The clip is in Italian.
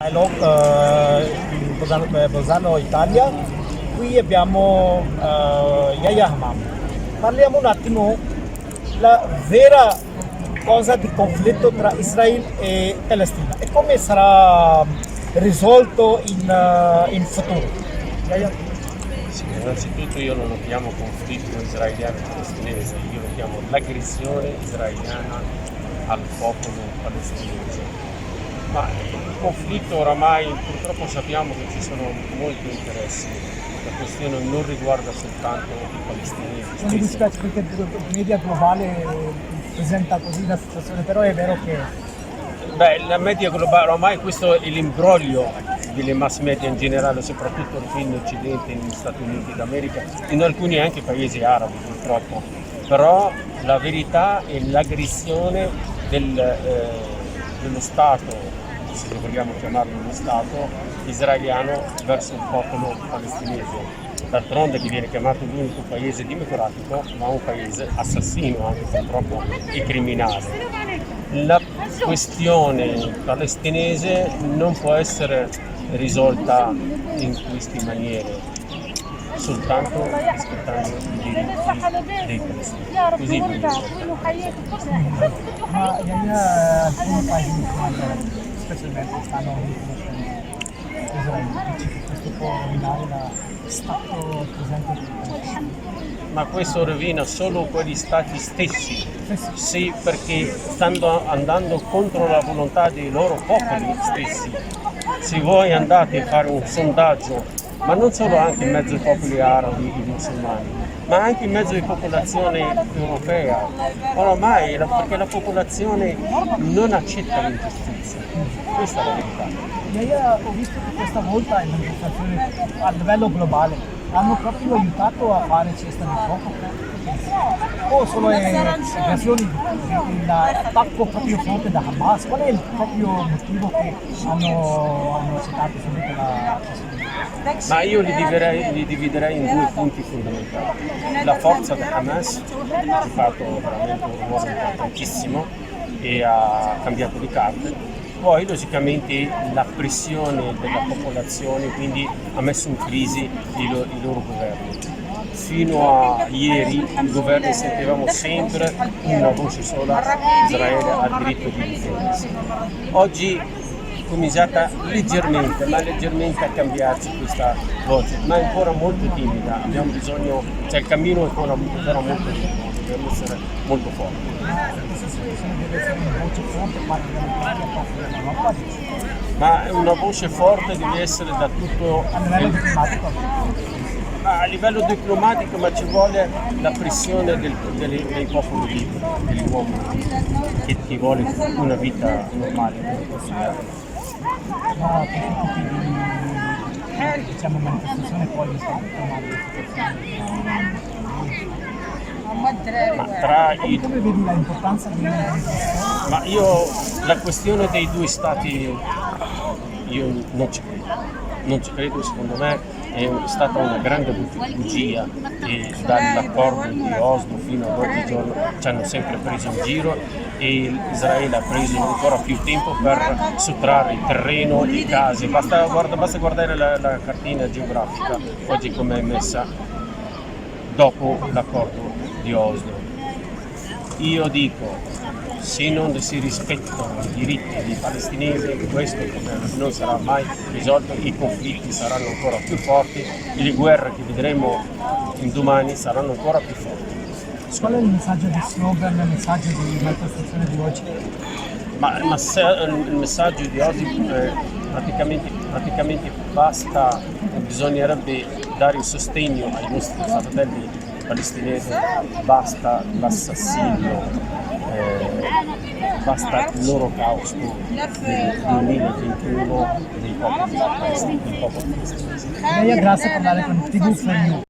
Hello, Bolzano Italia. Qui abbiamo Yahya Hammam. Parliamo un attimo la vera cosa di conflitto tra Israele e Palestina e come sarà risolto in futuro. Yahya? Sì, innanzitutto io non lo chiamo conflitto israeliano-palestinese, io lo chiamo l'aggressione israeliana al popolo palestinese. Ma il conflitto oramai purtroppo sappiamo che ci sono molti interessi, la questione non riguarda soltanto i palestinesi Non mi stessi. dispiace perché il media globale presenta così la situazione, però è vero che La media globale, ormai questo è l'imbroglio delle mass media in generale, soprattutto qui in Occidente, negli Stati Uniti d'America, in alcuni anche paesi arabi purtroppo. Però la verità è l'aggressione dello Stato, se vogliamo chiamarlo uno Stato, israeliano verso il popolo palestinese. D'altronde che viene chiamato l'unico paese democratico, ma un paese assassino anche purtroppo e criminale. La questione palestinese non può essere risolta in queste maniere, soltanto rispettando i diritti dei palestinesi. Così viene risolta. ma Yahya, alcuni paesi musulmani, specialmente stanno riconoscendo Israele, dice che questo può rovinare la stato presente del Palestina. Ma questo rovina solo quegli stati stessi, sì, perché stanno andando contro la volontà dei loro popoli stessi. Se voi andate a fare un sondaggio, ma non solo anche in mezzo ai popoli arabi e musulmani, ma anche in mezzo alla popolazione europea, oramai perché la popolazione non accetta l'ingiustizia, questa è la verità. Yahya, ho visto che questa volta le manifestazioni a livello globale hanno proprio aiutato a fare cesta di fuoco o solo aggressioni, l'attacco proprio forte da Hamas? Qual è il proprio motivo che hanno accettato subito la cesta? Ma io li dividerei in due punti fondamentali. La forza di Hamas ha giocato veramente un ruolo importantissimo e ha cambiato di carte. Poi logicamente la pressione della popolazione quindi ha messo in crisi i loro governi. Fino a ieri i governi sentivamo sempre una voce sola: Israele ha diritto di difendersi. Oggi è cominciata leggermente, ma leggermente a cambiarci questa voce, ma è ancora molto timida. Abbiamo bisogno, cioè il cammino è ancora molto lungo, dobbiamo essere molto forti. Deve essere una voce forte parte dell'Italia, parte dell'Europa, Ma una voce forte deve essere da tutto a livello diplomatico. a livello diplomatico, ma ci vuole la pressione dei popoli liberi, degli uomini che chi vuole una vita normale come consigliare. Ma questo tipo di diciamo, manifestazione può aiutare a calmare la situazione. Ma tra i Come vedi l'importanza di una manifestazione? Ma io la questione dei due stati io non ci credo. Non ci credo, secondo me è stata una grande bugia e dall'accordo di Oslo fino all'oggigiorno ci hanno sempre preso in giro e Israele ha preso ancora più tempo per sottrarre il terreno, le case. Basta guardare la cartina geografica oggi come è messa dopo l'accordo di Oslo. Io dico, se non si rispettano i diritti dei palestinesi, questo problema non sarà mai risolto, i conflitti saranno ancora più forti e le guerre che vedremo in domani saranno ancora più forti. Qual è il messaggio di slogan, il messaggio di manifestazione di oggi? Ma il messaggio di oggi è praticamente basta, bisognerebbe dare il sostegno ai nostri fratelli palestinesi, basta l'assassinio, basta l'olocausto del 2021 dei popoli palestinesi. Yahya, grazie per parlare con TV4U.